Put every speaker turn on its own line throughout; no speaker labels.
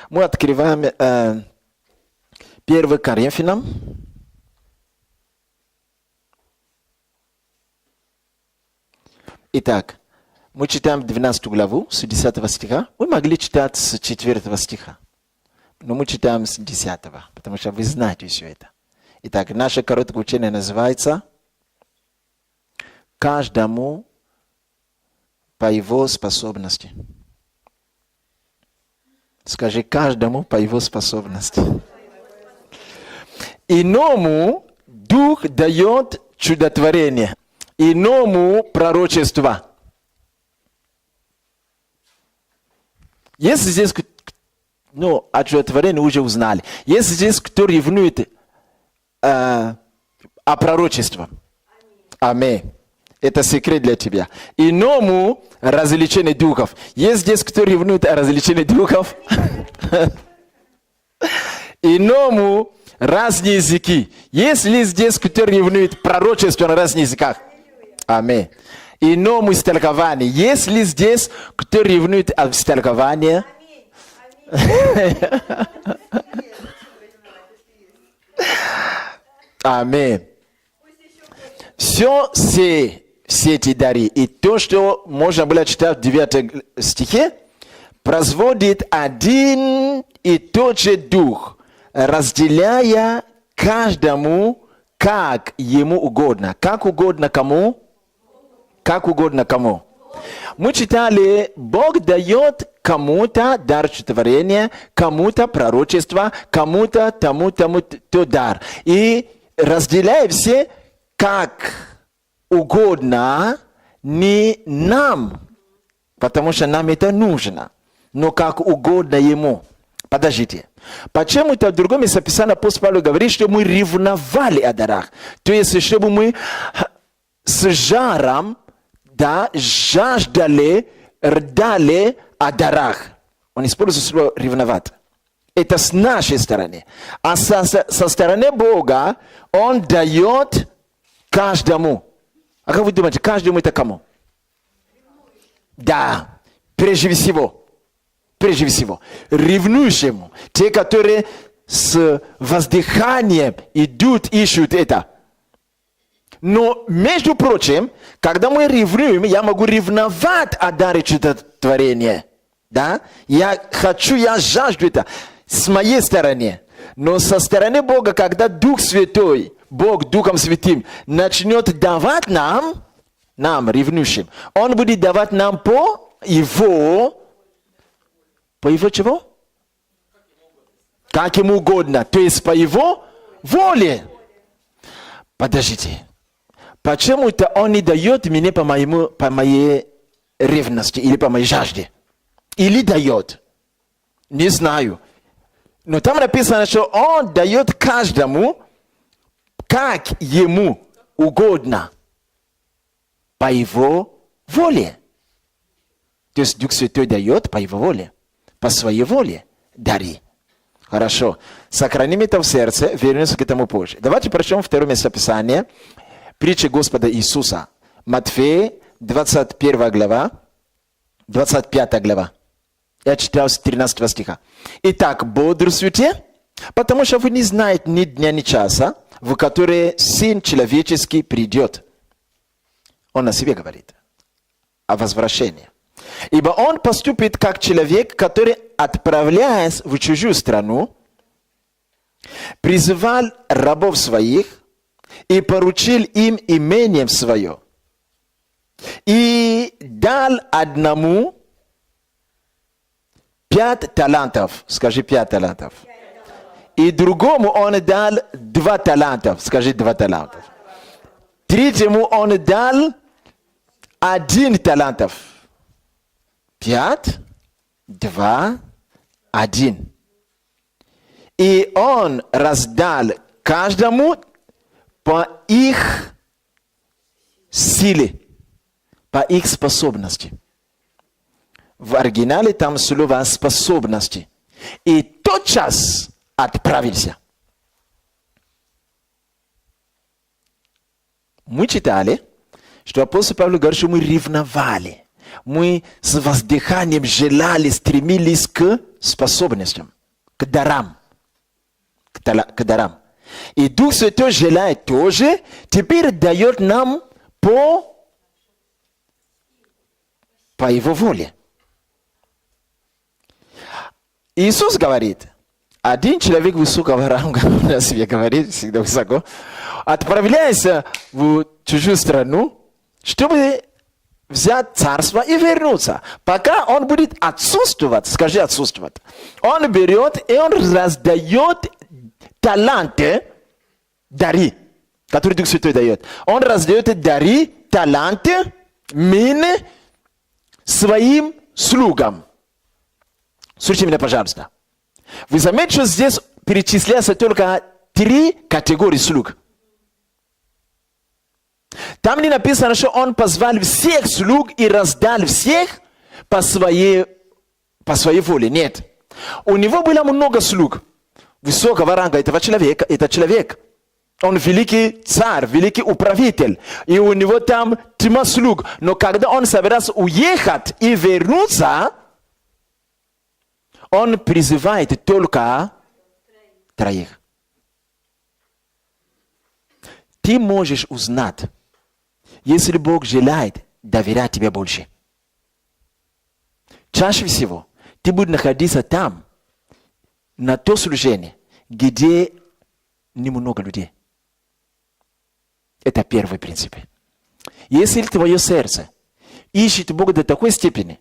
Мы открываем 1 Коринфянам. Итак, мы читаем 12 главу с 10 стиха. Мы могли читать с 4 стиха, но мы читаем с 10, потому что вы знаете все это. Итак, наше короткое учение называется «Каждому по его способности». Скажи, каждому по его способности. Иному Дух дает чудотворение, иному пророчество. Если здесь, о чудотворении уже узнали. Если здесь кто ревнует о пророчестве. Аминь. Это секрет для тебя. Иному развлечение духов. Есть здесь кто ревнует о развлечении духов? Иному разные языки. Есть ли здесь кто ревнует пророчество на разных языках? Аминь. Иному истолкование. Есть ли здесь кто ревнует о истолковании? Аминь. Все эти дары и то, что можно было читать в 9 стихе, производит один и тот же Дух, разделяя каждому, как ему угодно. Как угодно кому? Как угодно кому. Мы читали, Бог дает кому-то дар чудотворения, кому-то пророчество, кому-то то дар. И разделяя все, как угодно, не нам, потому что нам это нужно, но как угодно ему. Подождите. Почему-то в другом месте Писания апостол Павел говорит, что мы ревновали о дарах. То есть, чтобы мы с жаром, жаждали, рдали о дарах. Он использует слово ревновать. Это с нашей стороны. А со стороны Бога Он дает каждому. А как вы думаете, каждому это кому? Да, прежде всего, ревнующему. Те, которые с воздыханием идут, ищут это. Но, между прочим, когда мы ревнуем, я могу ревновать о даре чудотворения. Да? Я жажду это с моей стороны. Но со стороны Бога, когда Дух Святой, Бог Духом Святым начнет давать нам, ревнующим, Он будет давать нам по Его чего? Как ему угодно. То есть по Его воле. Подождите. Почему-то Он не дает мне по моей ревности или по моей жажде? Или дает? Не знаю. Но там написано, что Он дает каждому, как ему угодно, по его воле. То есть Дух Святой дает по его воле, по своей воле дари. Хорошо. Сохраним это в сердце, вернемся к этому позже. Давайте прочтем второе местописание. Притча Господа Иисуса. Матфея, 21 глава, 25 глава. Я читал с 13 стиха. Итак, бодрствуйте, потому что вы не знаете ни дня, ни часа, в который Сын Человеческий придет. Он о себе говорит. О возвращении. Ибо Он поступит как человек, который, отправляясь в чужую страну, призывал рабов своих и поручил им имением свое. И дал одному 5 талантов. Скажи 5 талантов. И другому Он дал 2 талантов. Скажи 2 талантов. Третьему Он дал 1 талантов. 5, 2, 1. И Он раздал каждому по их силе, по их способности. В оригинале там слово способности. И тотчас отправился. Мы читали, что апостол Павел говорит, что мы ревновали. Мы с воздыханием желали, стремились к способностям, к дарам. К дарам. И Дух Святой желает тоже, теперь дает нам по Его воле. Иисус говорит, один человек высокого ранга, у нас себе говорит, всегда высоко, отправляйся в чужую страну, чтобы взять царство и вернуться. Пока он будет отсутствовать, скажи отсутствовать, он берет и он раздает таланты, дары, которые Дух Святой дает. Он раздает дары, таланты, мины своим слугам. Слушайте меня, пожалуйста. Вы заметите, что здесь перечисляются только 3 категории слуг. Там не написано, что он позвал всех слуг и раздал всех по своей воле. Нет. У него было много слуг. Высокого ранга этого человека. Это человек. Он великий царь, великий управитель. И у него там тьма слуг. Но когда он собирался уехать и вернуться, он призывает только 3. Ты можешь узнать, если Бог желает доверять тебе больше. Чаще всего ты будешь находиться там, на то служение, где немного людей. Это первый принцип. Если твое сердце ищет Бога до такой степени,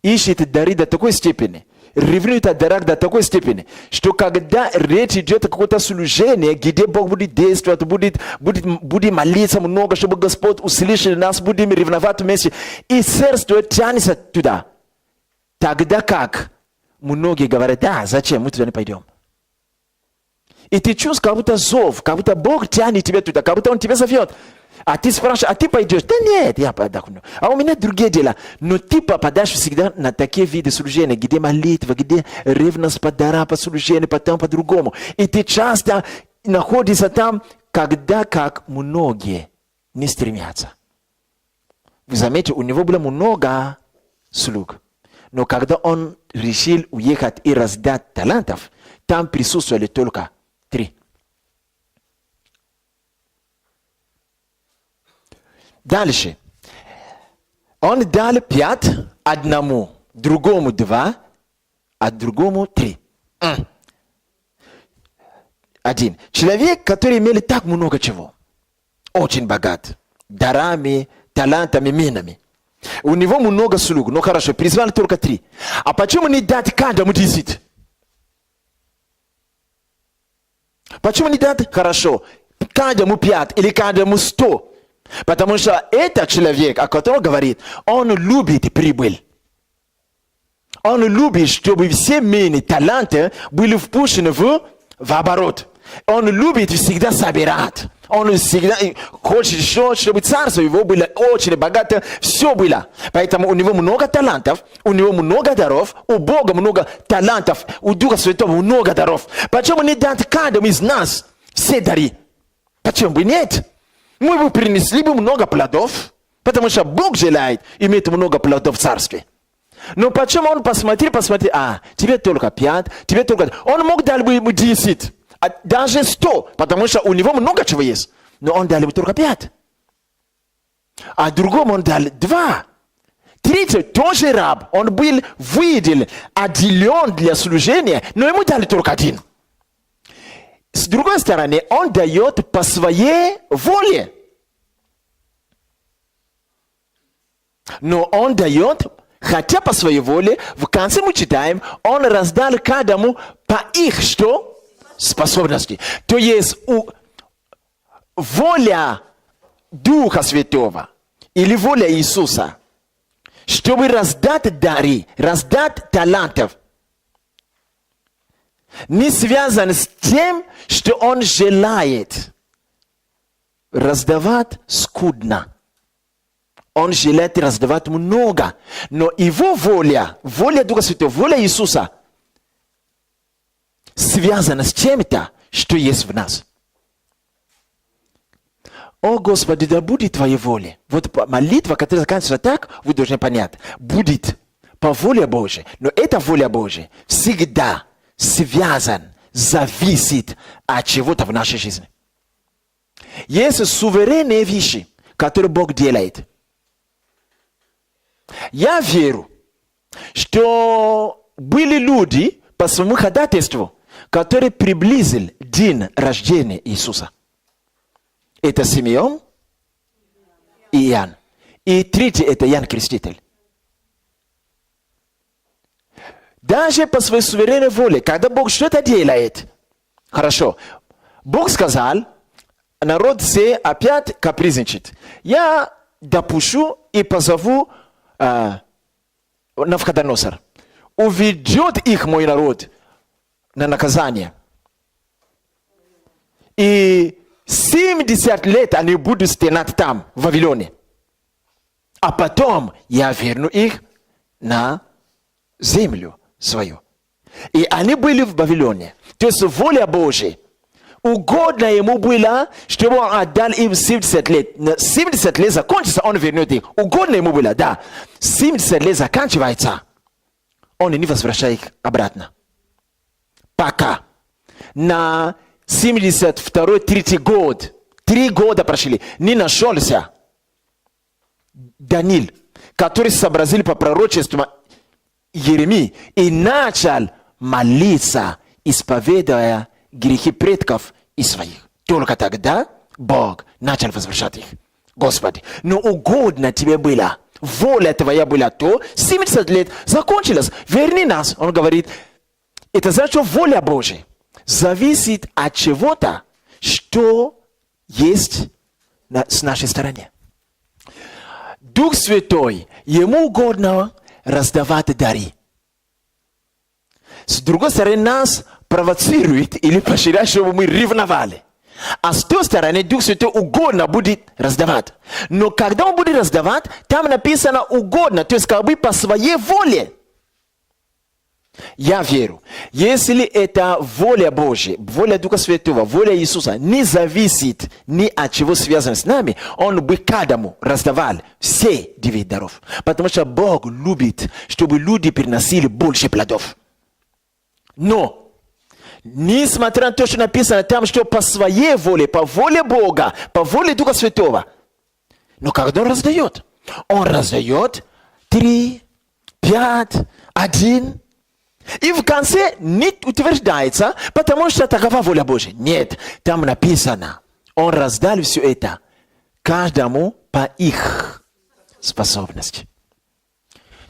ищет дары до такой степени, ревнует о дарах до такой степени, что когда речь идет о какое-то служение, где Бог будет действовать, будет молиться много, чтобы Господь услышал нас, будем ревновать вместе, и сердце тянется туда. Тогда как? Многие говорят, да, зачем, мы туда не пойдем. И ты чувствуешь, как будто зов, как будто Бог тянет тебя туда, как будто Он тебя зовет. А ты спрашиваешь, а ты пойдешь? Да нет, я подохну. А у меня другие дела. Но ты попадаешь всегда на такие виды служения, где молитва, где ревность по дарам, по служению, потом по-другому. И ты часто находишься там, когда как многие не стремятся. Вы заметите, у него было много слуг. Но когда он решил уехать и раздать талантов, там присутствовали только 3. Дальше. Он дал 5 одному, другому 2, а другому 3. 1. Человек, который имел так много чего. Очень богат. Дарами, талантами, минами. У него много слуг. Ну хорошо, призвал только 3. А почему не дать каждому 10? Почему не дать? Хорошо. Каждому 5 или каждому 100. Потому что этот человек, о котором говорит, он любит прибыль. Он любит, чтобы все мины, таланты были впущены в оборот. Он любит всегда собирать. Он всегда хочет, чтобы царство его было очень богато, все было. Поэтому у него много талантов, у него много даров, у Бога много талантов, у Духа Святого много даров. Почему не дать каждому из нас все дары? Почему бы нет? Мы бы принесли бы много плодов, потому что Бог желает иметь много плодов в царстве. Но почему он посмотри, тебе только 5, тебе только... Он мог дать бы ему 10, даже 100, потому что у него много чего есть. Но он дал бы только 5. А другому он дал 2. 3 тоже раб, он был выделен, отделен для служения, но ему дали только 1. С другой стороны, он дает по своей воле. Но он дает, хотя по своей воле, в конце мы читаем, он раздал каждому по их что? Способности. То есть воля Духа Святого или воля Иисуса, чтобы раздать дары, раздать талантов, не связан с тем, что он желает раздавать скудно. Он желает раздавать много. Но его воля, воля Духа Святого, воля Иисуса связана с чем-то, что есть в нас. О, Господи, да будет Твоя воля. Вот молитва, которая заканчивается так, вы должны понять. Будет по воле Божией. Но эта воля Божия всегда связана, зависит от чего-то в нашей жизни. Есть суверенные вещи, которые Бог делает. Я верю, что были люди по своему ходатайству, которые приблизили день рождения Иисуса. Это Симеон и Иоанн. И третий это Иоанн Креститель. Даже по своей суверенной воле, когда Бог что-то делает, хорошо, Бог сказал, народ все опять капризничает. Я допущу и позову Навуходоносор. Уведет их мой народ на наказание. И 70 лет они будут стенать там, в Вавилоне. А потом я верну их на землю свою. И они были в Вавилоне. То есть воля Божия. Угодно ему было, чтобы он отдал им 70 лет. 70 лет закончится, он вернет их. Угодно ему было, да. 70 лет заканчивается. Он не возвращает их обратно. Пока. На 72-3 год. 3 года прошли. Не нашелся Даниил, который сообразил по пророчеству Еремии и начал молиться, исповедуя грехи предков и своих. Только тогда Бог начал возвращать их. Господи, но угодно тебе было, воля твоя была то, 70 лет закончилась, верни нас. Он говорит, это значит, что воля Божия зависит от чего-то, что есть с нашей стороны. Дух Святой, ему угодно раздавать дары. С другой стороны, нас провоцирует или поощряет, чтобы мы ревновали. А с той стороны, Дух Святой угодно будет раздавать. Но когда он будет раздавать, там написано угодно, то есть как бы по своей воле. Я верю, если это воля Божья, воля Духа Святого, воля Иисуса не зависит ни от чего связано с нами, он бы каждому раздавал все 9 даров. Потому что Бог любит, чтобы люди приносили больше плодов. Но, несмотря на то, что написано там, что по своей воле, по воле Бога, по воле Духа Святого, но когда он раздает 3, 5, 1, и в конце не утверждается, потому что такова воля Божья. Нет, там написано, он раздал все это каждому по их способности.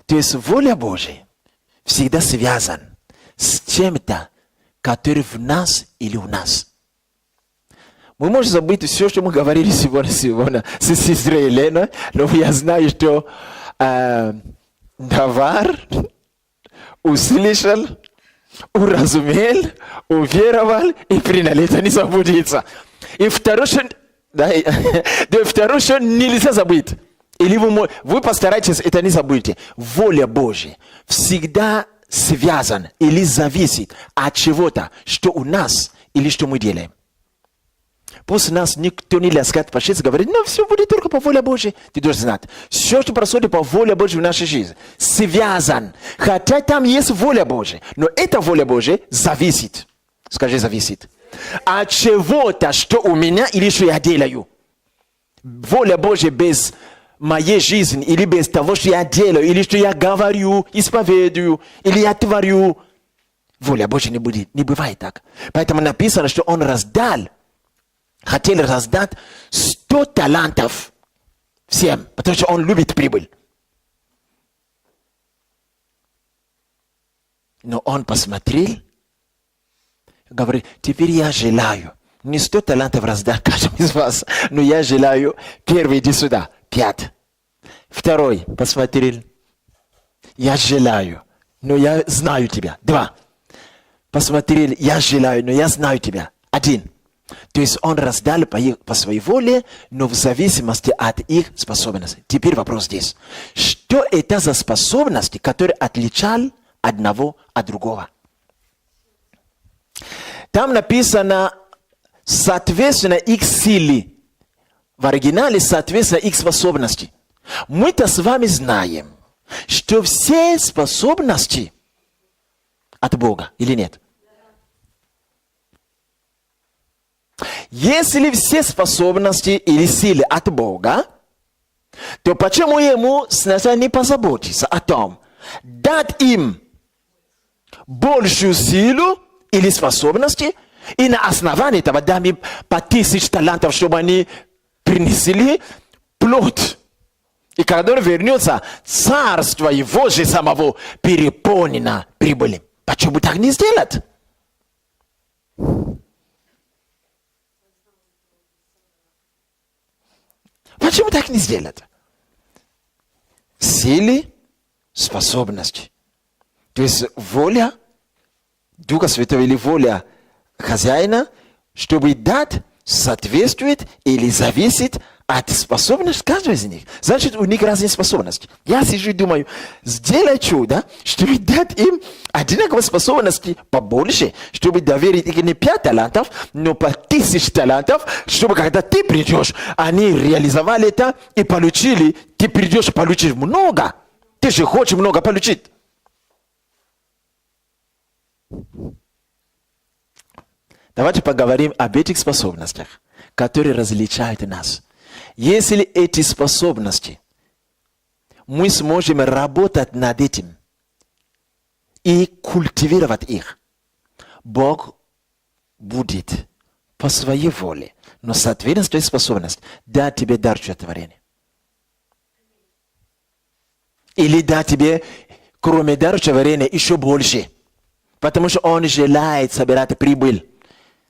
То есть воля Божья всегда связана с чем-то, который в нас или у нас. Мы можем забыть все, что мы говорили сегодня с сестрой Еленой, но я знаю, что товар услышал, уразумел, уверовал и принял. Это не забудется. И второе, что нельзя забыть. Или вы постарайтесь, это не забудьте. Воля Божья всегда связан или зависит от чего-то, что у нас или что мы делаем. Пусть нас никто не ласкает по шее, говорит, но все будет только по воле Божьей. Ты должен знать, все, что происходит по воле Божьей в нашей жизни, связан. Хотя там есть воля Божья, но эта воля Божья зависит. Скажи, зависит. От чего-то, что у меня или что я делаю. Воля Божья без моей жизни, или без того, что я делаю, или что я говорю, исповедую, или я творю. Воля Божья не бывает так. Поэтому написано, что он хотел раздать 100 талантов всем, потому что он любит прибыль. Но он посмотрел, говорит, теперь я желаю, не 100 талантов раздать каждому из вас, но я желаю, первый, иди сюда, 5. Второй, посмотрел, я желаю, но я знаю тебя, 2. Посмотрел, я желаю, но я знаю тебя, 1. То есть он раздал по своей воле, но в зависимости от их способностей. Теперь вопрос здесь. Что это за способности, которые отличали одного от другого? Там написано, соответственно, их силе В оригинале соответственно их способности. Мы-то с вами знаем, что все способности от Бога или нет? Если все способности или силы от Бога, то почему ему сначала не позаботиться о том, дать им большую силу или способности, и на основании этого дать им по 1000 талантов, чтобы они принесли плод. И когда он вернется, царство его же самого переполнено прибылью. Почему так не сделать? Почему так не сделать? Силы, способности. То есть воля Духа Святого или воля хозяина, чтобы дать, соответствует или зависит от способности каждого из них. Значит, у них разные способности. Я сижу и думаю, сделай чудо, чтобы дать им одинаковые способности побольше, чтобы доверить их не 5 талантов, но по 1000 талантов, чтобы когда ты придешь, они реализовали это и получили, ты придешь получить много. Ты же хочешь много получить. Давайте поговорим об этих способностях, которые различают нас. Если эти способности, мы сможем работать над этим и культивировать их, Бог будет по своей воле, но соответственно твоей способности дать тебе дар чудотворения. Или дать тебе, кроме дара чудотворения, еще больше. Потому что Он желает собирать прибыль.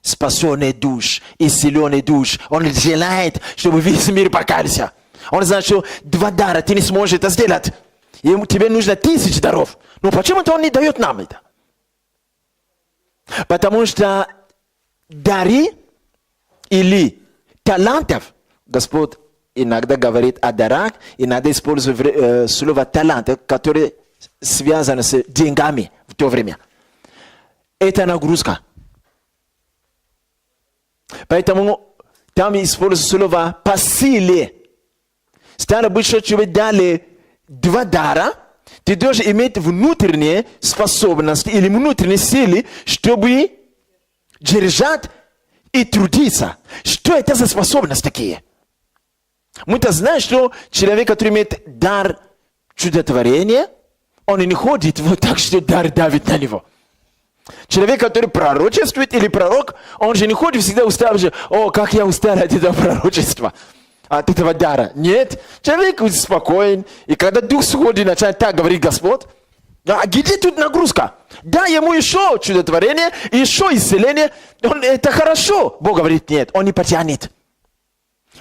Спасенный душ, исцеленный душ. Он желает, чтобы весь мир покаялся. Он знает, что 2 дара ты не сможешь это сделать. Тебе нужно 1000 даров. Но почему-то Он не дает нам это. Потому что дары или талантов, Господь иногда говорит о дарах, иногда использует слово талант, которое связано с деньгами в то время. Это нагрузка. Поэтому там используется слово по силе. Стало быть, что тебе дали 2 дара, ты должен иметь внутренние способности или внутренние силы, чтобы держать и трудиться. Что это за способности такие? Мы-то знаем, что человек, который имеет дар чудотворения, он и не ходит вот так, что дар давит на него. Человек, который пророчествует или пророк, он же не ходит всегда уставший, о, как я устал от этого пророчества, от этого дара. Нет, человек спокоен, и когда Дух сходит, начинает так говорить Господь, а где тут нагрузка? Дай ему еще чудотворение, еще исцеление, это хорошо. Бог говорит, нет, он не потянет,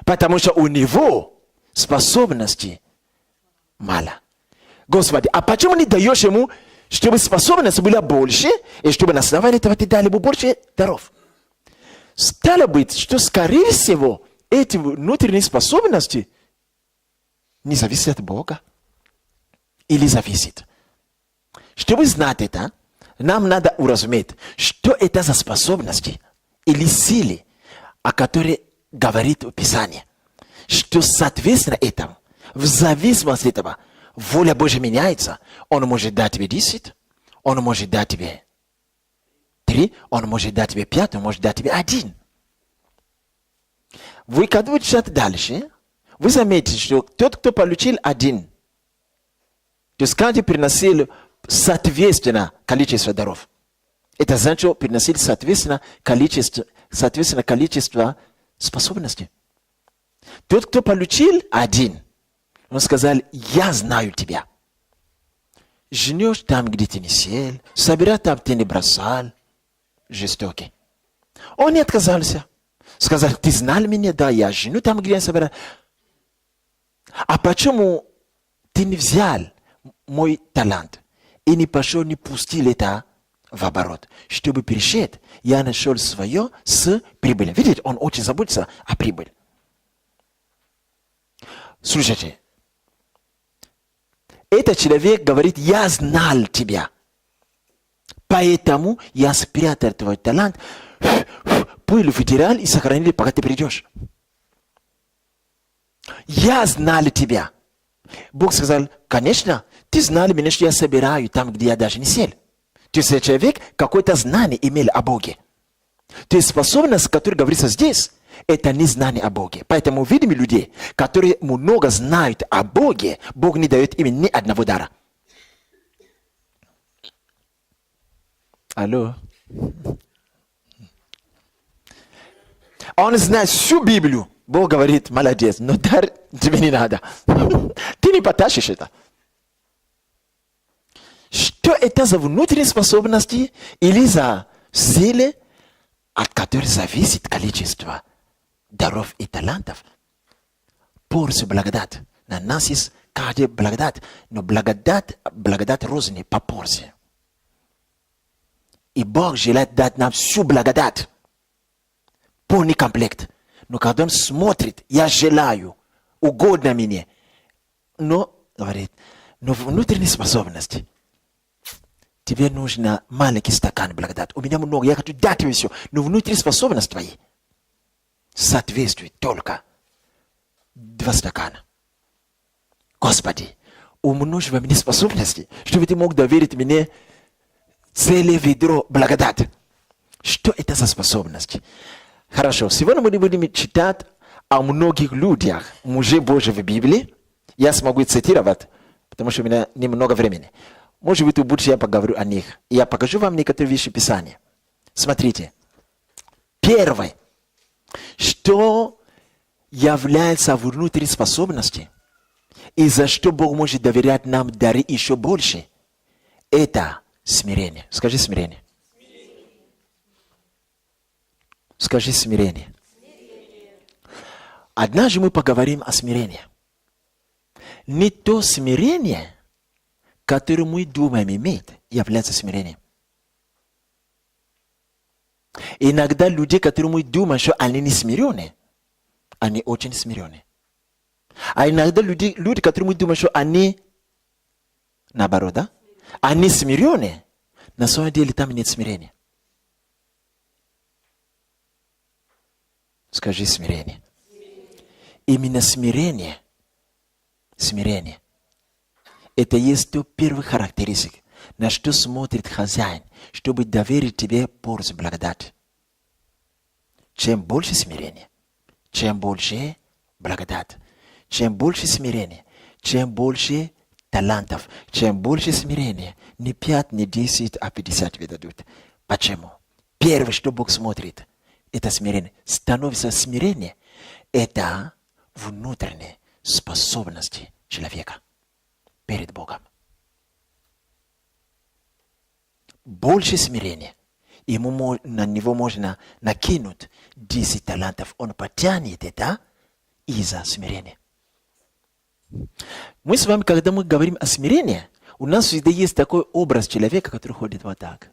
потому что у него способности мало. Господи, а почему не даешь ему, чтобы способность была больше, и чтобы на основании этого ты дали бы больше даров? Стало быть, что, скорее всего, эти внутренние способности не зависят от Бога. Или зависят. Чтобы знать это, нам надо уразуметь, что это за способности или силы, о которых говорит Писание. Что, соответственно, этому, в зависимости от этого, воля Божья меняется. Он может дать тебе 10, Он может дать тебе 3, Он может дать тебе 5, Он может дать тебе 1. Вы, когда вы читаете дальше, вы заметите, что тот, кто получил 1, то есть каждый приносил соответственно количество даров. Это значит, что приносил соответственно количество способностей. Тот, кто получил 1, он сказал, я знаю тебя. Жнешь там, где ты не сел, собирай там, ты не бросал. Жестокий. Он не отказался. Сказал, ты знал меня, да, я женю там, где я собираю. А почему ты не взял мой талант и не пошел, не пустил это в оборот? Чтобы перешед, я нашел свое с прибылью. Видите, он очень заботится о прибыли. Слушайте. Этот человек говорит, я знал тебя. Поэтому я спрятал твой талант, пыль в федераль и сохранили, пока ты придешь. Я знал тебя. Бог сказал, конечно, ты знал меня, что я собираю там, где я даже не сел. То есть человек какое-то знание имел о Боге. То есть способность, которая говорится здесь, это не знание о Боге. Поэтому видим людей, которые много знают о Боге, Бог не дает им ни одного дара. Алло? Он знает всю Библию. Бог говорит, молодец, но дар тебе не надо. Ты не потащишь это. Что это за внутренние способности или за силы, от которых зависит количество даров и талантов? Порция благодать. На нас есть каждая благодать, но благодать разная по порции. И Бог желает дать нам всю благодать. Полный комплект. Но когда он смотрит, я желаю, угодно мне. Но, говорит, но внутренние способности. Тебе нужно маленький стакан благодати. У меня много, я хочу дать тебе все. Но внутренние способности твои соответствуют только 2 стакана. Господи, умножь во мне способности, чтобы ты мог доверить мне целое ведро благодати. Что это за способности? Хорошо, сегодня мы будем читать о многих людях, мужей Божьих в Библии. Я смогу цитировать, потому что у меня немного времени. Может быть, лучше я поговорю о них. Я покажу вам некоторые вещи Писания. Смотрите. Первое. Что является внутренней способностью, и за что Бог может доверять нам дары еще больше, это смирение. Скажи смирение. Скажи смирение. Однажды мы поговорим о смирении. Не то смирение, которое мы думаем иметь, является смирением. Иногда люди, которые мы думаем, что они не смиренные, они очень смиренные. А иногда люди, которые мы думаем, что они наоборот, да? Они смиренные, на самом деле там нет смирения. Скажи смирение. Именно смирение, это есть то первая характеристика, на что смотрит хозяин, чтобы доверить тебе порцию благодати. Чем больше смирения, чем больше благодать, чем больше смирения, чем больше талантов, чем больше смирения, не 5, не 10, а 50 выдадут. Почему? Первое, что Бог смотрит, это смирение. Становится смирение, это внутренние способности человека перед Богом. Больше смирения, на него можно накинуть 10 талантов. Он потянет это из-за смирения. Мы с вами, когда мы говорим о смирении, у нас всегда есть такой образ человека, который ходит вот так.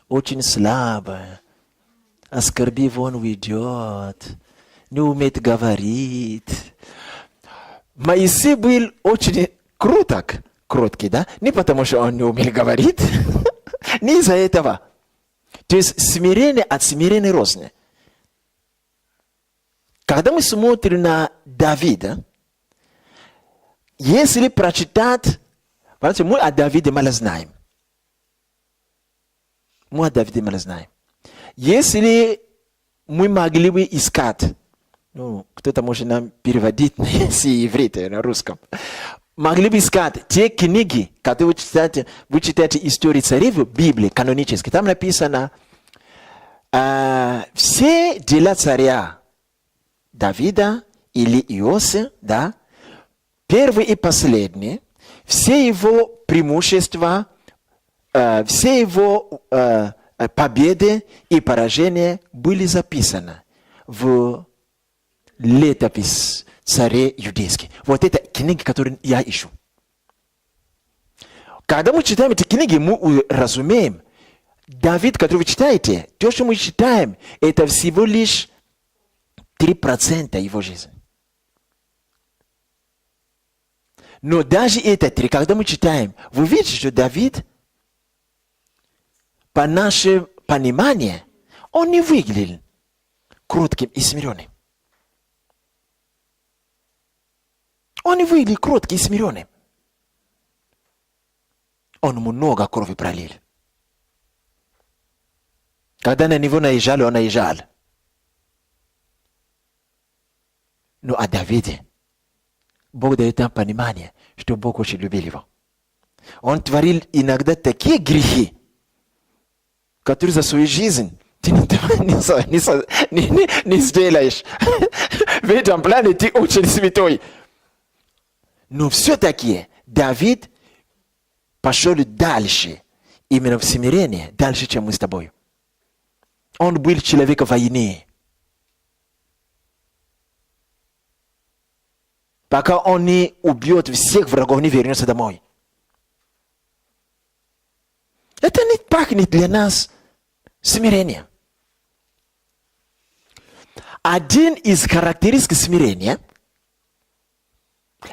Очень слабо. Оскорбив, он уйдет. Не умеет говорить. Моисей был очень кроткий, да? Не потому, что он не умел говорить, не из-за этого. То есть смирение от смирения разное. Когда мы смотрим на Давида, если прочитать, мы о Давиде мало знаем. Если мы могли бы искать, кто-то может нам переводить на иврит, на русском, могли бы искать те книги, которые вы читаете истории царей в Библии, канонически. Там написано все дела царя Давида или Иосифа, да, первый и последний, все его преимущества, все его победы и поражения были записаны в летопись царей иудейских. Вот это книги, которые я ищу. Когда мы читаем эти книги, мы разумеем, Давид, который вы читаете, то, что мы читаем, это всего лишь 3% его жизни. Но даже это 3, когда мы читаем, вы видите, что Давид, по нашему пониманию, он не выглядел кротким и смиренным. Он выли кроткий и смиренный. Он много крови пролил. Когда на него наезжали, он наезжал. Но о Давиде Бог дает нам понимание, что Бог очень любил его. Он творил иногда такие грехи, которые за свою жизнь ты не сделаешь. В этом плане ты очень святой. Но все-таки Давид пошел дальше, именно в смирении, дальше, чем мы с тобой. Он был человеком войны. Пока он не убьет всех врагов, не вернется домой. Это не пахнет для нас смирением. Один из характеристик смирения –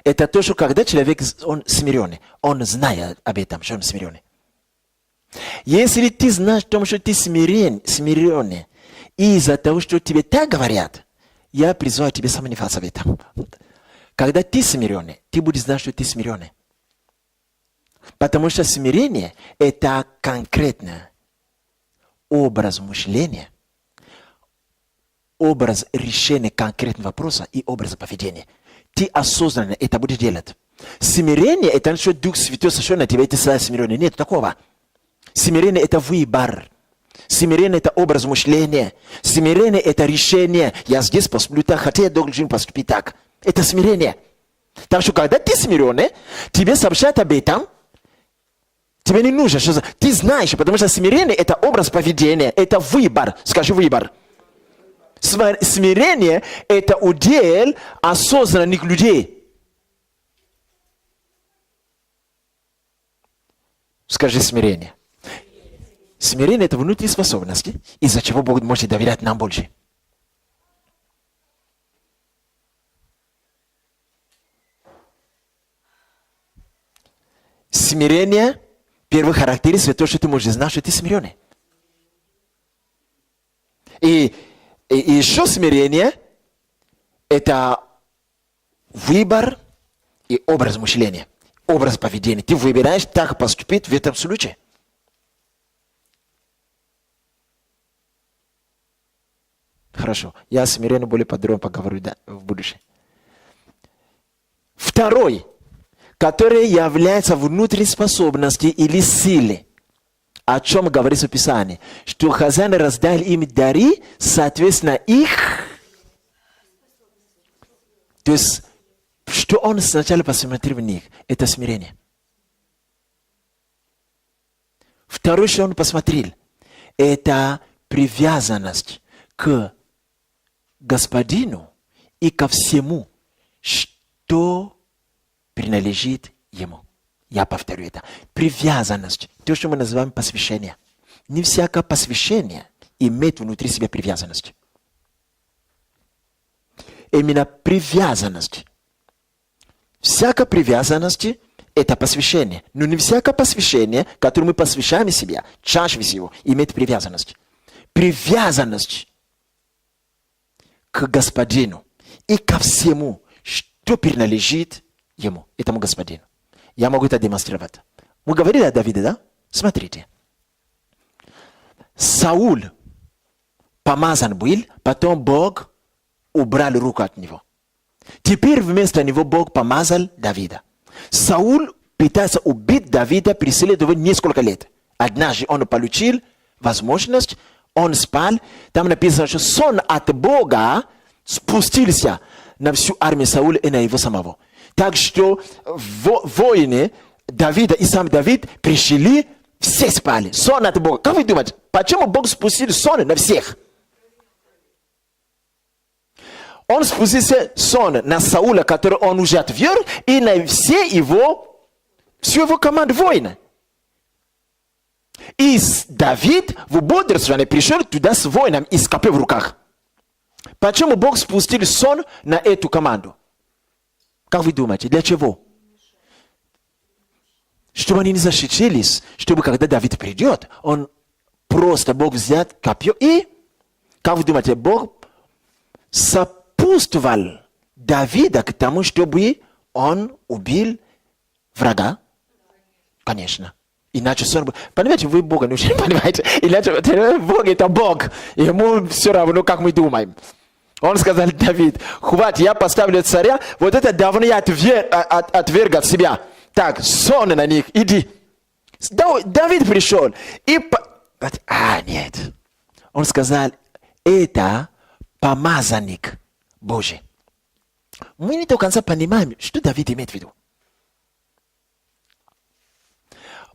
это то, что когда человек он смиренный, он знает об этом, что он смиренный. Если ты знаешь о том, что ты смиренный, из-за того, что тебе так говорят, я призываю тебя сомневаться в этом. Когда ты смиренный, ты будешь знать, что ты смиренный. Потому что смирение – это конкретно образ мышления, образ решения конкретного вопроса и образ поведения. Ты осознанно это будешь делать. Смирение – это не что Дух Святой сошел на тебя, и ты стал смиренный. Нет такого. Смирение – это выбор. Смирение – это образ мышления. Смирение – это решение. Я здесь посплю так, хотя я должен поступить так. Это смирение. Так что когда ты смиренный, тебе сообщают об этом, тебе не нужно, что ты знаешь, потому что смирение – это образ поведения, это выбор. Скажи выбор. Смирение – это удел осознанных людей. Скажи смирение. Смирение – это внутренние способности, из-за чего Бог может доверять нам больше. Смирение, первый характеристика, то, что ты можешь знать, что ты смиренный. И еще смирение – это выбор и образ мышления, образ поведения. Ты выбираешь так поступить в этом случае. Хорошо, я о смирении более подробно поговорю в будущем. Второй, который является внутренней способностью или силой, о чем говорится в Писании, что хозяин раздал им дары, соответственно, их. То есть, что он сначала посмотрел в них, это смирение. Второе, что он посмотрел, это привязанность к Господину и ко всему, что принадлежит ему. Я повторю это. Привязанность. То, что мы называем посвящение. Не всякое посвящение имеет внутри себя привязанность. Именно привязанность. Всякая привязанность – это посвящение. Но не всякое посвящение, которое мы посвящаем себя, чаще всего имеет привязанность. Привязанность к Господину и ко всему, что принадлежит ему, этому Господину. Я могу это демонстрировать. Мы говорили о Давиде, да? Смотрите. Саул помазан был, потом Бог убрал руку от него. Теперь вместо него Бог помазал Давида. Саул пытается убить Давида, преследовать несколько лет. Однажды он получил возможность, он спал, там написано, что сон от Бога спустился на всю армию Саула и на его самого. Так что воины Давида и сам Давид пришли, все спали. Сон от Бога. Как вы думаете, почему Бог спустил сон на всех? Он спустился сон на Саула, который он уже отверг, и на всю его команду воина. И Давид в бодрствовании пришел туда с воином и с копьем в руках. Почему Бог спустил сон на эту команду? Как вы думаете, для чего? Чтобы они не защитились, чтобы когда Давид придет, он просто Бог взять копье и, как вы думаете, Бог сопутствовал Давида к тому, чтобы он убил врага? Конечно. Иначе сон... Понимаете, вы Бога не понимаете. Иначе Бог это Бог. Ему все равно, как мы думаем. Он сказал: Давид, хватит, я поставлю царя, вот это давно я отверг от себя. Так, сон на них, иди. Давид пришел. Нет. Он сказал: это помазанник Божий. Мы не до конца понимаем, что Давид имеет в виду.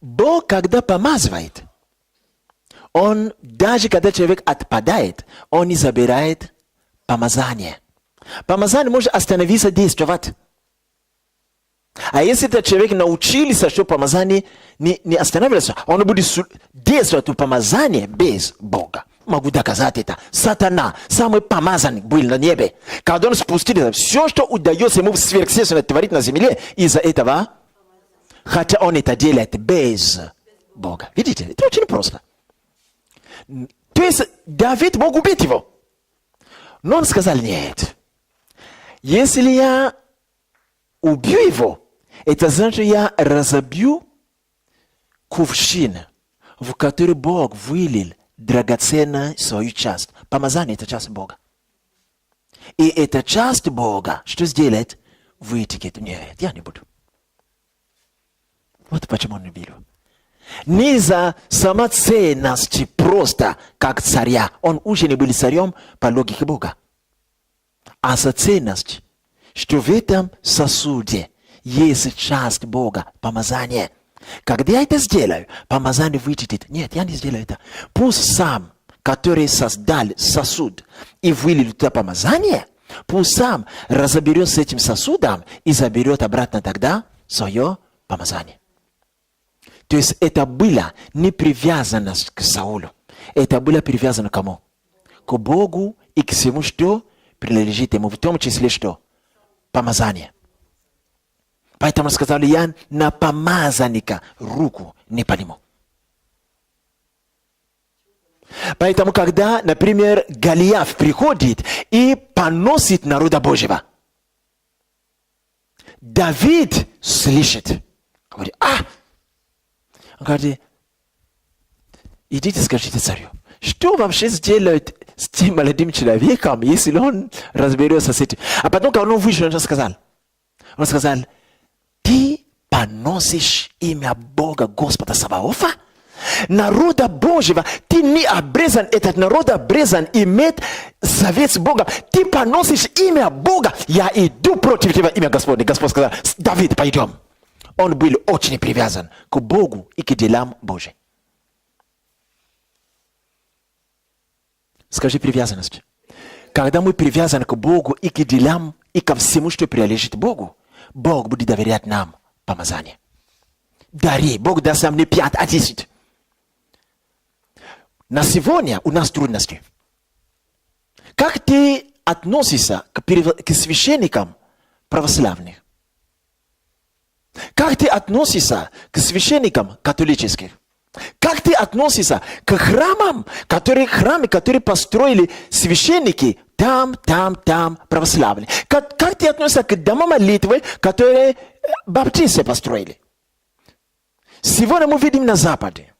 Бог, когда помазывает, он, даже когда человек отпадает, он не забирает помазание. Помазание может остановиться действовать. А если этот человек научился, что помазание не останавливается, он будет действовать в помазании без Бога. Могу доказать это. Сатана, самый помазанник, был на небе. Когда он спустился, все, что удается ему сверхъестественно творить на земле, из-за этого, хотя он это делает без Бога. Видите, это очень просто. То есть Давид мог убить его. Но он сказал: нет. Если я убью его, это значит, я разобью кувшин, в который Бог вылил драгоценную свою часть. Помазание – это часть Бога. И эта часть Бога, что сделает? Вытекет. Нет, я не буду. Вот почему он убил. Не за самоценность просто, как царя. Он уже не был царем по логике Бога. А за ценность, что в этом сосуде есть часть Бога, помазание. Когда я это сделаю, помазание вытечет. Нет, я не сделаю это. Пусть сам, который создал сосуд и вылил туда помазание, пусть сам разоберет с этим сосудом и заберет обратно тогда свое помазание. То есть это было не привязанность к Саулу. Это было привязано к кому? К Богу и к всему, что принадлежит ему. В том числе что? Помазание. Поэтому сказали: я на помазанника руку не подниму. Поэтому, когда, например, Голиаф приходит и поносит народа Божьего, Давид слышит. Говорит: он говорит: идите, скажите царю, что вообще сделают с тем молодым человеком, если он разберется с этим? А потом, когда он вышел, он сказал: ты поносишь имя Бога, Господа Саваофа? Народа Божьего, ты не обрезан, этот народ обрезан, имеет завет с Богом. Ты поносишь имя Бога. Я иду против тебя, имя Господне. Господь сказал: Давид, пойдем. Он был очень привязан к Богу и к делам Божьим. Скажи привязанность. Когда мы привязаны к Богу и к делам, и ко всему, что принадлежит Богу, Бог будет доверять нам помазание. Дари, Бог даст нам не 5, а 10. На сегодня у нас трудности. Как ты относишься к священникам православных? Как ты относишься к священникам католических? Как ты относишься к храмам, которые построили священники там, православные? Как ты относишься к домам молитвы, которые баптисты построили? Сегодня мы видим на Западе,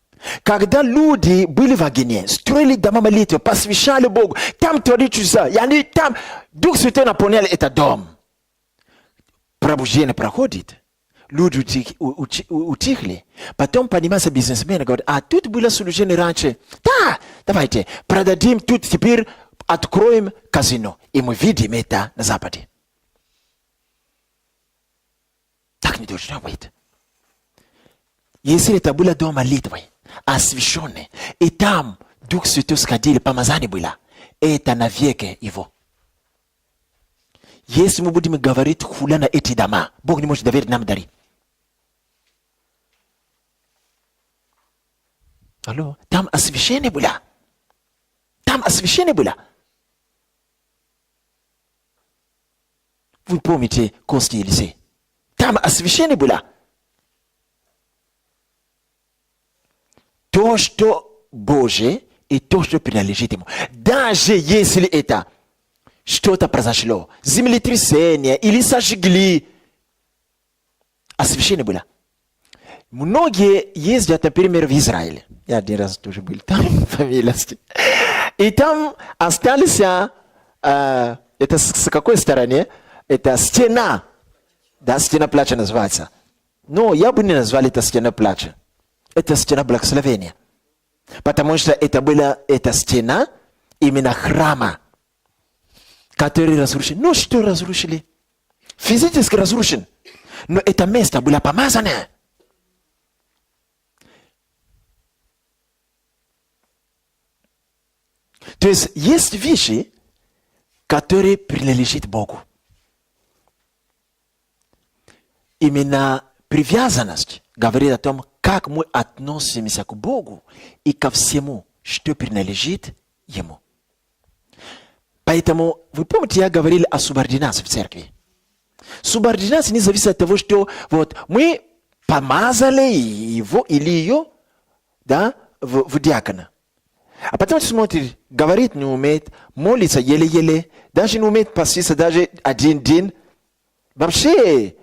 когда люди были в огне, строили дома молитвы, посвящали Богу, там творили чудеса, и они там, Дух Святой наполняли этот дом. Пробуждение проходит. Люди утихли. Потом поднимаются бизнесмены и говорят: тут было служение раньше. Да, давайте продадим тут, теперь откроем казино. И мы видим это на Западе. Так не должно быть. Если это было дом молитвы, освященный, и там Дух Святой сходил, помазание было, это навеки его. Если мы будем говорить хуля на эти дома, Бог не может доверить нам дари. Алло, там освящение было. Там освящение было. Вы помните кости Елисея? Там освящение было. То, что Божие, и то, что принадлежит ему. Даже если это что-то произошло, землетрясение или сожгли, освящение было. Многие ездят, например, в Израиль. Я один раз тоже был там, фамилия. И там остались, это с какой стороны? Это стена. Да, стена плача называется. Но я бы не назвал это стена плача. Это стена благословения. Потому что это была эта стена именно храма, который разрушен. Ну что разрушили? Физически разрушен. Но это место было помазано. То есть вещи, которые принадлежат Богу. Именно привязанность говорит о том, как мы относимся к Богу и ко всему, что принадлежит Ему. Поэтому, вы помните, я говорил о субординации в церкви. Субординация не зависит от того, что вот мы помазали его или ее, да, в диакона. А потом смотрит, говорит не умеет, молится еле-еле, даже не умеет поститься даже один день. Вообще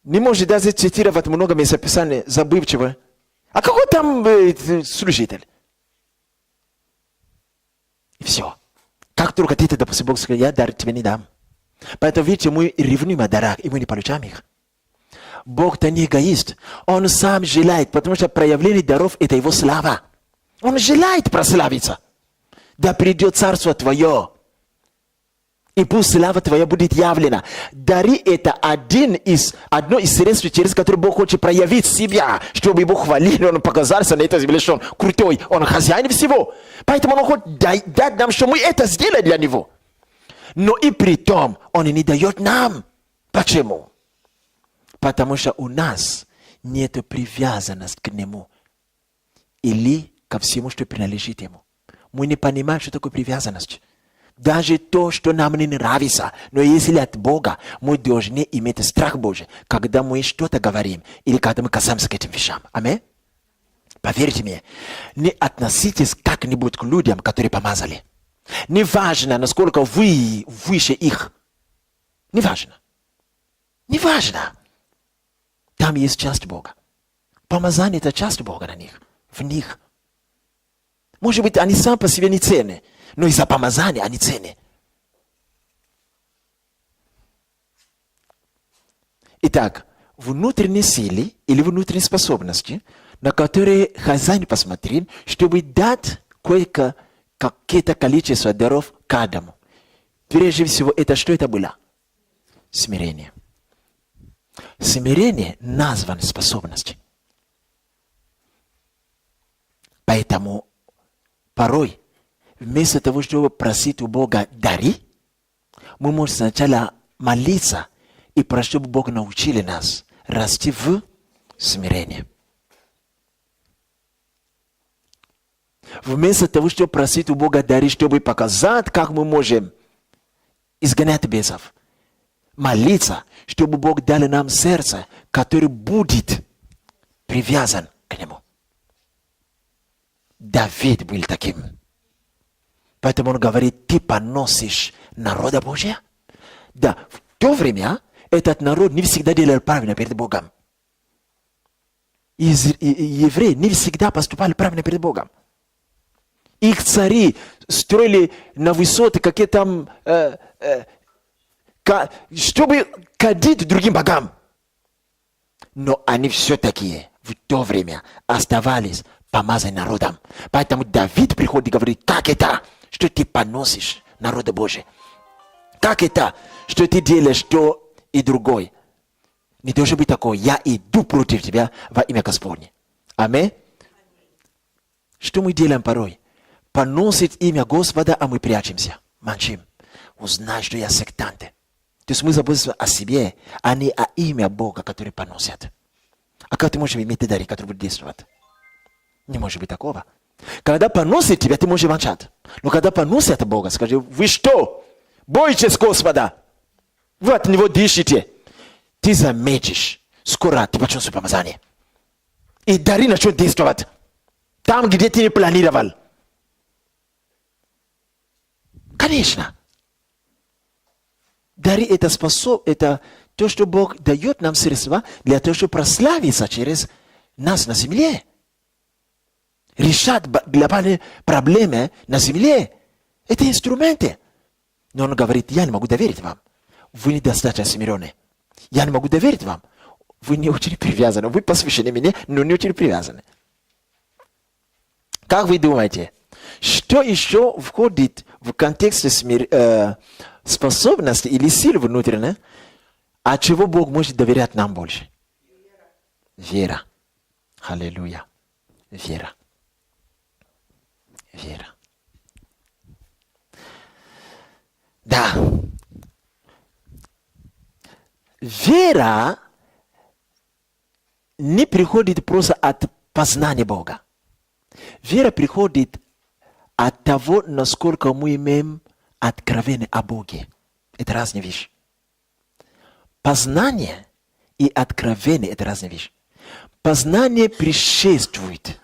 не может даже цитировать много местописаний забывчиво. А какой там служитель? И все. Как только ты, допустим, Бог сказал, я дар тебе не дам. Поэтому, видите, мы ревнуем о дарах, и мы не получаем их. Бог-то не эгоист. Он сам желает, потому что проявление даров – это его слава. Он желает прославиться. Да придет царство твое. И пусть слава твоя будет явлена. Дары – это одно из средств, через которое Бог хочет проявить себя, чтобы его хвалили, он показался на этой земле, что он крутой, он хозяин всего. Поэтому он хочет дать нам, что мы это сделали для него. Но и при том он не дает нам. Почему? Потому что у нас нет привязанности к нему. Или ко всему, что принадлежит ему. Мы не понимаем, что такое привязанность. Даже то, что нам не нравится, но если от Бога, мы должны иметь страх Божий, когда мы что-то говорим, или когда мы касаемся к этим вещам. Аминь? Поверьте мне, не относитесь как-нибудь к людям, которые помазали. Не важно, насколько вы выше их. Не важно. Не важно. Там есть часть Бога. Помазание – это часть Бога на них, в них. Может быть, они сами по себе не ценны, но из-за помазания они ценны. Итак, внутренние силы или внутренние способности, на которые хозяин посмотрел, чтобы дать какое-то количество даров каждому. Прежде всего, это что это было? Смирение. Смирение названо способностью. Поэтому порой, вместо того, чтобы просить у Бога дары, мы можем сначала молиться и просить, чтобы Бог научил нас расти в смирении. Вместо того, чтобы просить у Бога дары, чтобы показать, как мы можем изгонять бесов, молиться, чтобы Бог дал нам сердце, которое будет привязан к Нему. Давид был таким. Поэтому он говорит, ты поносишь народа Божия. Да, в то время этот народ не всегда делал правильно перед Богом. Евреи не всегда поступали правильно перед Богом. Их цари строили на высоты какие там, чтобы кадить другим богам. Но они все-таки в то время оставались помазанным народом. Поэтому Давид приходит и говорит, как это, что ты поносишь народа Божия? Как это, что ты делаешь то и другой? Не должно быть такое, я иду против тебя во имя Господне. Аминь. Что мы делаем порой? Поносит имя Господа, а мы прячемся, молчим. Узнай, что я сектанты. То есть мы заботимся о себе, а не о имя Бога, который поносят. А как ты можешь иметь дары, которые будут действовать? Не может быть такого. Когда поносит тебя, ты можешь молчать. Но когда поносят Бога, скажи, вы что? Бойтесь Господа. Вы от Него дышите. Ты заметишь, скоро ты почувствуешь помазание. И дары начнут действовать. Там, где ты не планировал. Конечно. Дары это то, что Бог дает нам средства для того, чтобы прославиться через нас на земле. Решать глобальные проблемы на земле. Это инструменты. Но он говорит, я не могу доверить вам. Вы недостаточно смиренны. Я не могу доверить вам. Вы не очень привязаны. Вы посвящены мне, но не очень привязаны. Как вы думаете, что еще входит в контекст способности или сил внутренней, от чего Бог может доверять нам больше? Вера. Аллилуйя. Вера. Вера. Да. Вера не приходит просто от познания Бога. Вера приходит от того, насколько мы имеем откровение о Боге. Это разные вещи. Познание и откровение – это разные вещи. Познание предшествует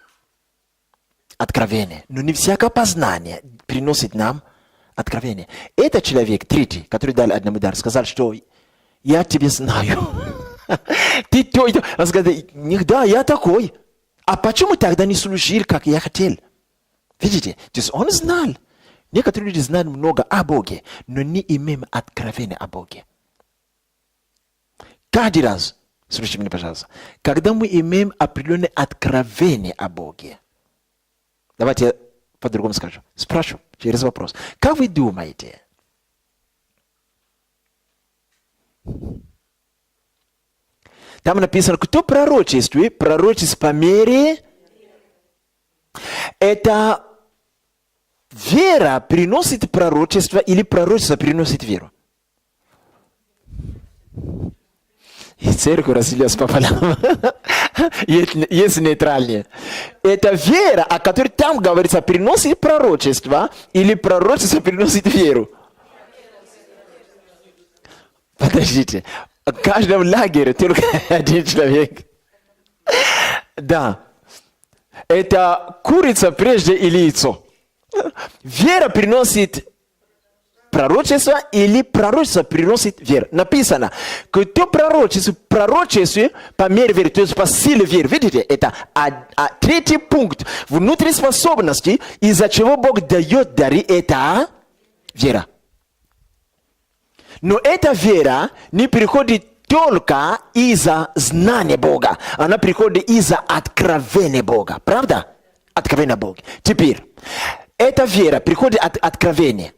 откровение, но не всякое познание приносит нам откровение. Этот человек, третий, который дал одному дар, сказал, что я тебя знаю. Ты то, он сказал, да, я такой. А почему тогда не служил, как я хотел? Видите, то есть он знал. Некоторые люди знают много о Боге, но не имеем откровения о Боге. Каждый раз, слушайте меня, пожалуйста, когда мы имеем определенное откровение о Боге, давайте я по-другому скажу, спрашиваю через вопрос. Как вы думаете, там написано, кто пророчествует, пророчествует по мере, это вера приносит пророчество или пророчество приносит веру? И церковь разделилась пополам. Есть нейтральнее. Это вера, о которой там говорится, приносит пророчество или пророчество приносит веру? Подождите. В каждом лагере только один человек. Да. Это курица прежде или яйцо? Вера приносит пророчество или пророчество приносит веру? Написано, кто пророчествует по мере веры, то есть по силе веры. Видите, это третий пункт внутренней способности, из-за чего Бог дает дары, это вера. Но эта вера не приходит только из-за знания Бога. Она приходит из-за откровения Бога. Правда? Откровение Бога. Теперь, эта вера приходит от откровения.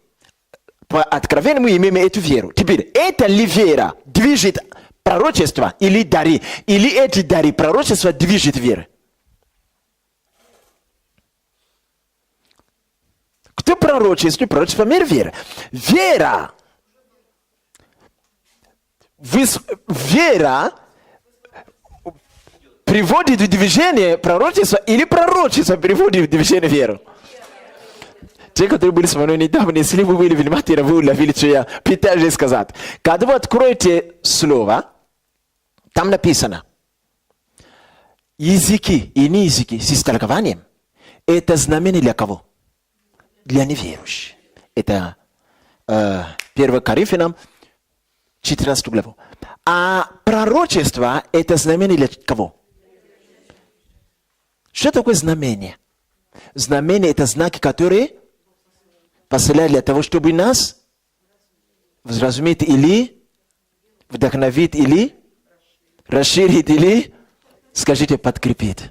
По откровению мы имеем эту веру. Теперь, эта ли вера движет пророчество или дары? Или эти дары пророчества движет веру? Кто пророчествует? Пророчество по мере веры. Вера. Вера приводит в движение пророчество или пророчество приводит в движение веру? Те, которые были со мной недавно, если вы были внимательны, вы уловили, что я пытаюсь сказать. Когда вы откроете слово, там написано языки и не языки с истолкованием. Это знамение для кого? Для неверующих. Это 1 Коринфянам 14 главу. А пророчество – это знамение для кого? Что такое знамение? Знамение – это знаки, которые посылают для того, чтобы нас вразумить или вдохновить, или расширить, или, скажите, подкрепить,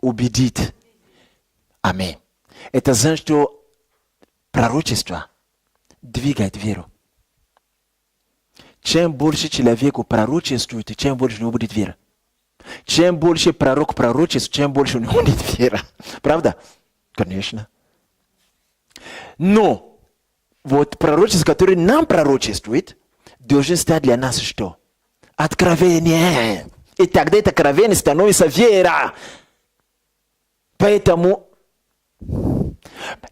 убедить. Аминь. Это значит, что пророчество двигает веру. Чем больше человеку пророчествует, чем больше у него будет вера. Чем больше пророк пророчествует, чем больше у него будет вера. Правда? Конечно. Но вот пророчество, которое нам пророчествует, должен стать для нас что? Откровение. И тогда это откровение становится вера. Поэтому,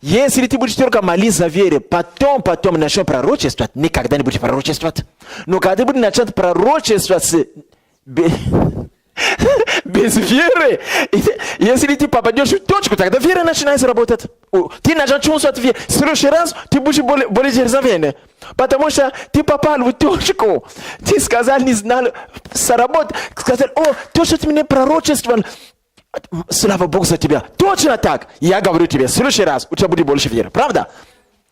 если ты будешь только молиться за веру, потом начнешь пророчествовать, никогда не будешь пророчествовать. Но когда ты будешь начать пророчествовать Без веры. Если ты попадешь в точку, тогда вера начинает работать. Ты начнешь от веры. В следующий раз ты будешь более дерзновенный. Потому что ты попал в точку. Ты сказал, не знал, сработал. Сказал, о, то, что ты мне пророчествовал, слава Богу за тебя. Точно так. Я говорю тебе, в следующий раз у тебя будет больше веры. Правда?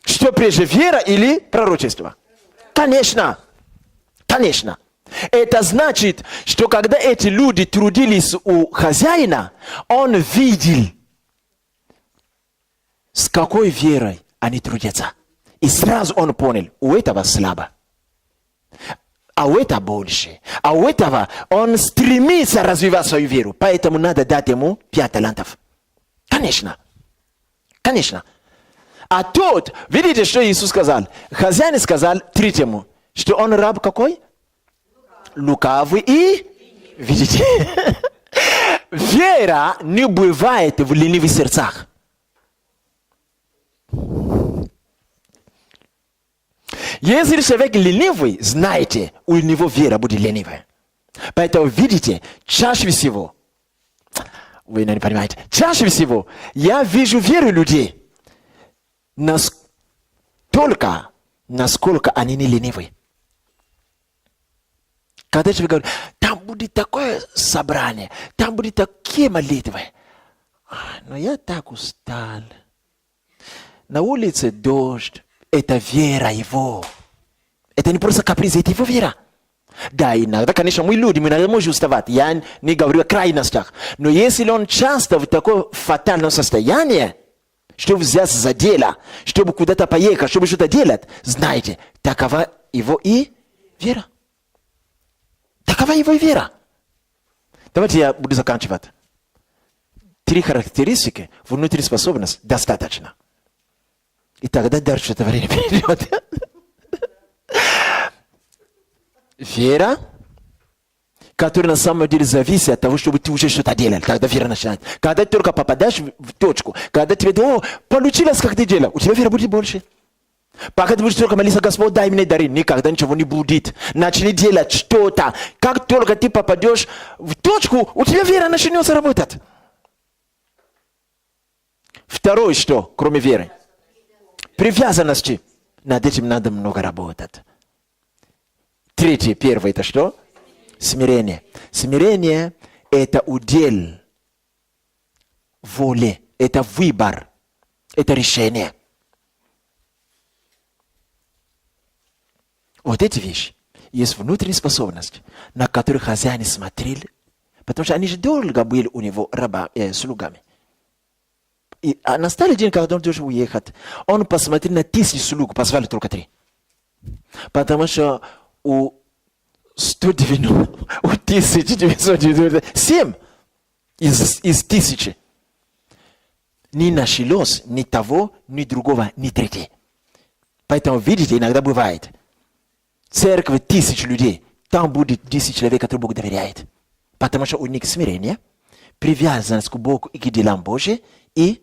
Что прежде, вера или пророчество? Конечно. Конечно. Это значит, что когда эти люди трудились у хозяина, он видел, с какой верой они трудятся. И сразу он понял, у этого слабо, а у этого больше, а у этого он стремится развивать свою веру. Поэтому надо дать ему 5 талантов. Конечно. Конечно. А тот, видите, что Иисус сказал? Хозяин сказал третьему, что он раб какой? Лукавый и, видите, вера не бывает в ленивых сердцах. Если человек ленивый, знаете, у него вера будет ленивая. Поэтому, видите, чаще всего, вы не понимаете, чаще всего я вижу веру людей, настолько, насколько они не ленивые. Когда человек говорит, там будет такое собрание, там будет такие молитвы. Но я так устал. На улице дождь. Это вера его. Это не просто каприз, это его вера. Да, иногда, конечно, мы люди, мы иногда можем уставать. Я не говорю о крайностях. Но если он часто в такое фатальном состоянии, чтобы взяться за дело, чтобы куда-то поехать, чтобы что-то делать, знаете, такова его и вера. Такова его вера. Давайте я буду заканчивать. 3 характеристики внутри способности достаточно. И тогда дальше это время перейдет. Вера, которая на самом деле зависит от того, чтобы ты уже что-то делал. Тогда вера начинает. Когда ты только попадаешь в точку, когда тебе, о, получилось, как ты делал, у тебя вера будет больше. Пока ты будешь только молиться, Господь, дай мне дары, никогда ничего не будет. Начни делать что-то. Как только ты попадешь в точку, у тебя вера начнется работать. Второе, что, кроме веры? Привязанности. Над этим надо много работать. Третье, первое, это что? Смирение. Смирение – это удел воли, это выбор, это решение. Вот эти вещи есть внутренняя способность, на которую хозяин смотрел, потому что они же долго были у него слугами. И настал день, когда он должен уехать, он посмотрел на 1000 слуг, позвали только 3. Потому что у 1997 из 1000 не нашлось ни того, ни другого, ни третьего. Поэтому, видите, иногда бывает, церковь 1000 людей, там будет 10 человек, которые Бог доверяет. Потому что у них смирение, привязанность к Богу и к делам Божьим, и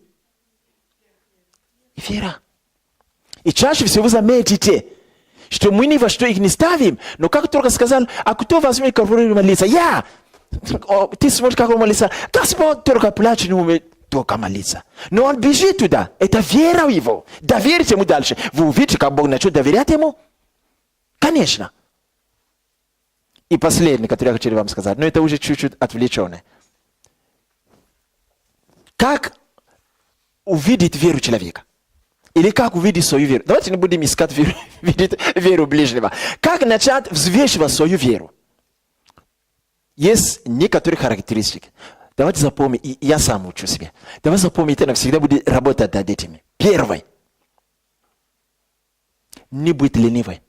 вера. И чаще всего вы заметите, что мы ни во что их не ставим, но как только сказал, а кто возьмет, как молиться? Я! Ты смотришь, как он молится. Господь только плачет, не умеет только молиться. Но он бежит туда. Это вера в его. Доверьте ему дальше. Вы увидите, как Бог начнет доверять ему? Конечно. И последнее, которое я хочу вам сказать, но это уже чуть-чуть отвлеченное. Как увидеть веру человека? Или как увидеть свою веру? Давайте не будем искать веру ближнего. Как начать взвешивать свою веру? Есть некоторые характеристики. Давайте запомним, и я сам учу себе. Давайте запомним, это навсегда будет работать над этими. Первое. Не быть ленивой.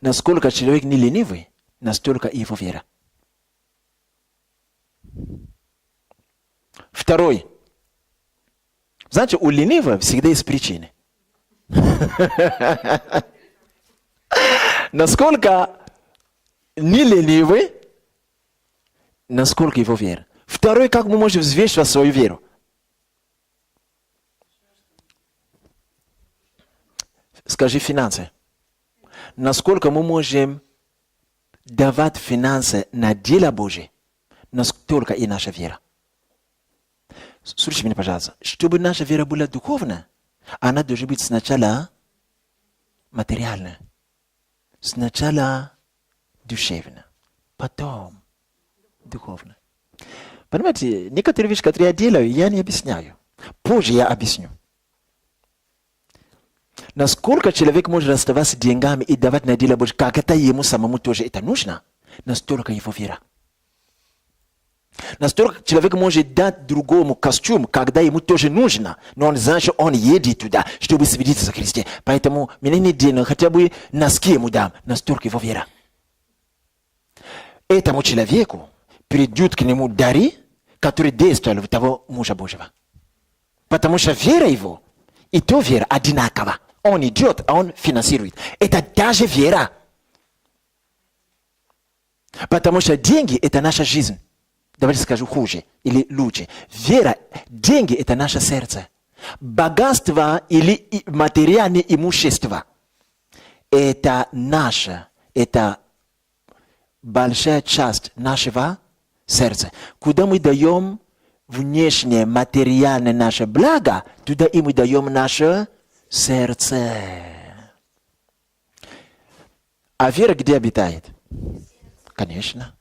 Насколько человек не ленивый, настолько его вера. Второй. Знаете, у ленивого всегда есть причины. Насколько не ленивый, насколько его вера. Второй, как мы можем взвешивать свою веру? Скажи финансы. Насколько мы можем давать финансы на дело Божие, настолько и наша вера. Слушайте меня, пожалуйста. Чтобы наша вера была духовная, она должна быть сначала материальная, сначала душевная, потом духовная. Понимаете, некоторые вещи, которые я делаю, я не объясняю. Позже я объясню. Насколько человек может расставаться с деньгами и давать на дело Божье, как это ему самому тоже это нужно, настолько его вера. Настолько человек может дать другому костюм, когда ему тоже нужно, но он знает, что он едет туда, чтобы свидетельствовать за Христе. Поэтому мне не дело, хотя бы носки ему дам, настолько его вера. Этому человеку придут к нему дары, которые действовали в того мужа Божьего. Потому что вера его, и то вера одинакова. Он идет, а он финансирует. Это даже вера. Потому что деньги – это наша жизнь. Давайте скажу хуже или лучше. Вера, деньги – это наше сердце. Богатство или материальное имущество – это наше, это большая часть нашего сердца. Куда мы даем внешнее материальное наше благо, туда и мы даем наше сердце. А вера где обитает? Конечно.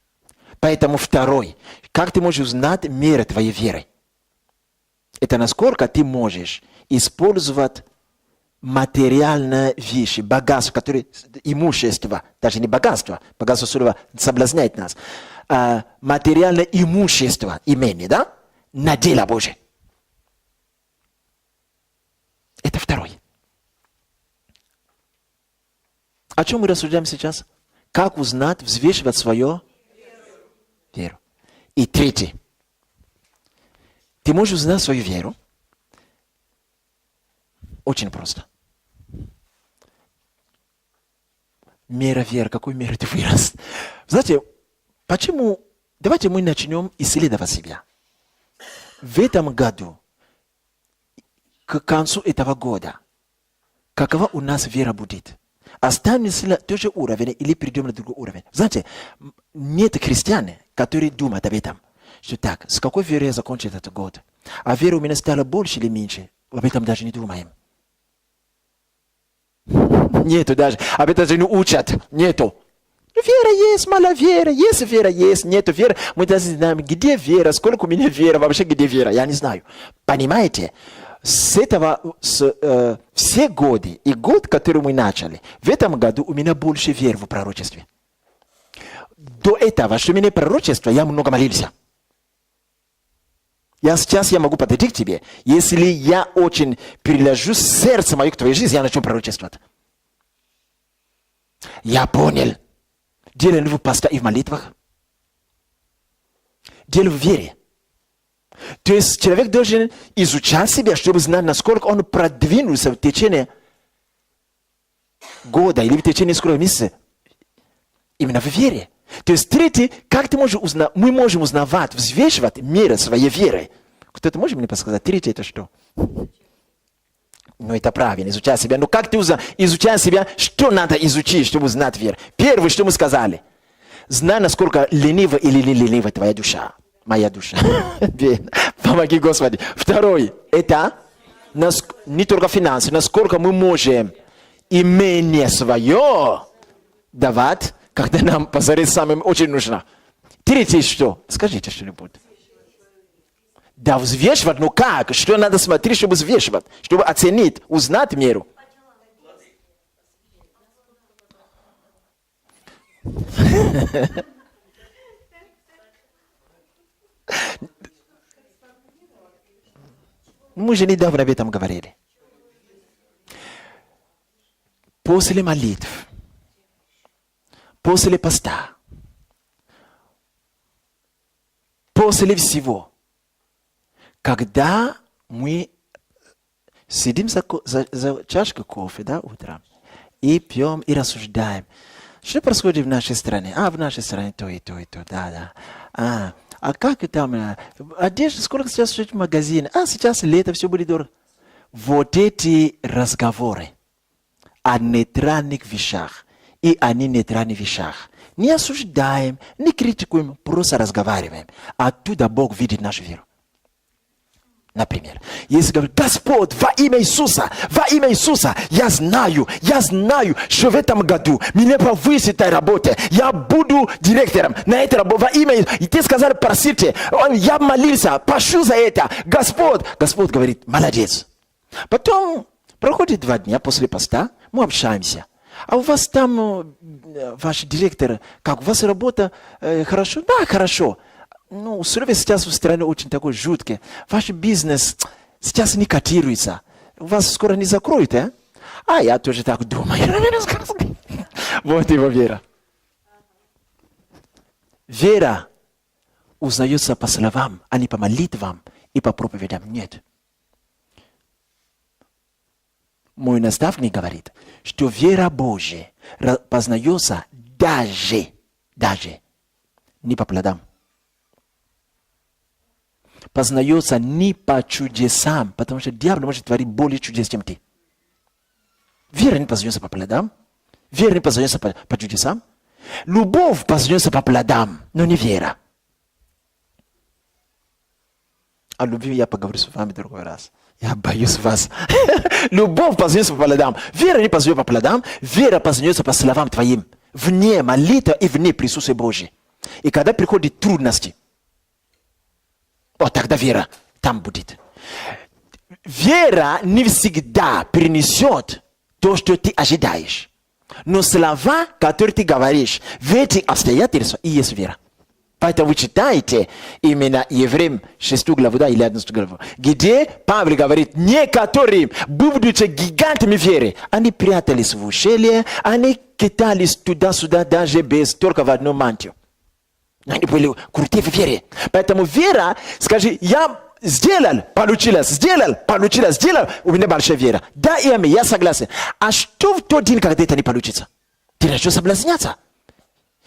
Поэтому второй. Как ты можешь узнать меру твоей веры? Это насколько ты можешь использовать материальные вещи, богатство, которые, имущество, даже не богатство, богатство слово соблазняет нас, а материальное имущество, имение, да? На дело Божие. Это второй. О чем мы рассуждаем сейчас? Как узнать, взвешивать свою веру. И третий. Ты можешь узнать свою веру очень просто. Мера веры. Какой меры ты вырос? Знаете, почему? Давайте мы начнем исследовать себя. В этом году, к концу этого года, какова у нас вера будет? Останется ли тот же уровень или перейдем на другой уровень? Знаете, нет христиан, которые думают об этом. Что так, с какой верой я закончу этот год? А вера у меня стала больше или меньше? Об этом даже не думаем. Нету даже. Об этом даже не учат. Нету. Вера есть, мало вера. Есть вера, есть. Нету веры. Мы даже не знаем, где вера, сколько у меня вера, вообще где вера. Я не знаю. Понимаете? С этого, все годы и год, который мы начали, в этом году у меня больше веры в пророчестве. До этого, что у меня пророчество, я много молился. Сейчас я могу подойти к тебе. Если я очень переложу сердце мое к твоей жизни, я начну пророчествовать. Я понял. Дело не в поста и в молитвах. Дело в вере. То есть человек должен изучать себя, чтобы знать, насколько он продвинулся в течение года или в течение нескольких месяцев. Именно в вере. То есть третий, как ты можешь узнать, мы можем узнавать, взвешивать меру своей веры. Кто-то может мне подсказать? Третий это что? Ну это правильно, изучать себя. Но как ты изучаешь себя, что надо изучить, чтобы узнать веру? Первое, что мы сказали. Знай, насколько ленива или не ленива твоя душа. Моя душа. Помоги, Господи. Второй, это не только финансы, насколько мы можем имение свое давать, когда нам позарить самым очень нужно. Третье что? Скажите что-нибудь. Да, взвешивать, ну как? Что надо смотреть, чтобы взвешивать? Чтобы оценить, узнать меру. Мы же недавно об этом говорили. После молитв, после поста, после всего, когда мы сидим за чашкой кофе, да, утром, и пьем, и рассуждаем, что происходит в нашей стране? В нашей стране то и то, да. А как там, одежда, сколько сейчас стоит в магазине? Сейчас лето, все будет дорого. Вот эти разговоры о нейтральных вещах и о нейтральных вещах, не осуждаем, не критикуем, просто разговариваем. Оттуда Бог видит нашу веру. Например, если говорить: Господь, во имя Иисуса, я знаю, что в этом году меня повысит на работе, я буду директором на этой работе, во имя Иисуса. И ты сказал: просите, я молился, прошу за это, Господь. Господь говорит: молодец. Потом проходит 2 дня после поста, мы общаемся. А у вас там, ваш директор, как у вас работа хорошо? Да, хорошо. Ну, условия сейчас в стране очень такой жуткий. Ваш бизнес сейчас не котируется. Вас скоро не закроют, а? А я тоже так думаю. Вот его вера. Вера узнается по словам, а не по молитвам и по проповедям. Нет. Мой наставник говорит, что вера Божия познается даже не по плодам. Познается не по чудесам, потому что дьявол может творить более чудес, чем ты. Вера не познается по плодам, вера не познается по чудесам. Любовь познается по плодам, но не вера. О любви я поговорю с вами в другой раз. Я боюсь вас. Любовь познается по плодам. Вера не познается по плодам, вера познается по словам твоим. Вне молитва и вне присутствия Божьего. И когда приходят трудности, вот тогда вера там будет. Вера не всегда принесет то, что ты ожидаешь. Но слова, которые ты говоришь в этих обстоятельствах, и есть вера. Поэтому вы читаете именно Евреям 6 главу, да, или 11 главу, где Павел говорит: некоторые, будучи гигантами веры, они прятались в ущелье, они кидались туда-сюда даже без только в одну мантию. Они были крутые в вере. Поэтому вера, скажи: я сделал, получилось, у меня большая вера. Да, и я согласен. А что в тот день, когда это не получится? Ты начнешь соблазняться.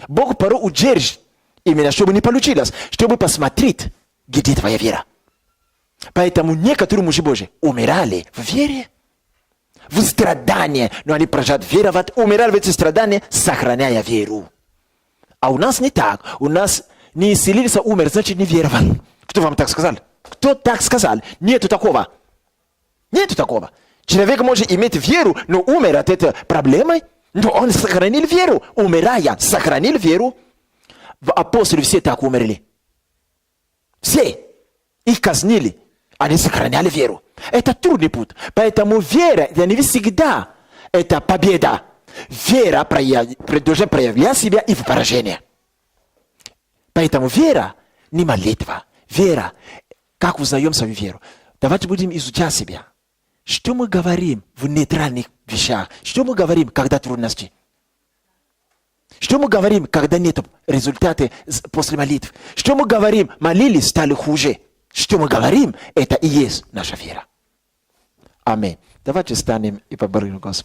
Бог порой удержит именно, чтобы не получилось, чтобы посмотреть, где твоя вера. Поэтому некоторые мужи Божьи умирали в вере, в страдании, но они продолжают веровать, умирали в эти страдания, сохраняя веру. А у нас не так. У нас не исцелился, умер, значит не веровал. Кто вам так сказал? Кто так сказал? Нету такого. Нету такого. Человек может иметь веру, но умер от этой проблемы, но он сохранил веру. Умирая, сохранил веру. Апостолы все так умерли. Все. Их казнили. Они сохраняли веру. Это трудный путь. Поэтому вера, это не всегда это победа. Вера должна проявлять себя и в поражении. Поэтому вера не молитва. Вера, как узнаем свою веру. Давайте будем изучать себя. Что мы говорим в нейтральных вещах? Что мы говорим, когда трудности? Что мы говорим, когда нет результата после молитв? Что мы говорим, молились, стали хуже? Что мы говорим, это и есть наша вера. Аминь. Давайте встанем и поблагодарим Господа.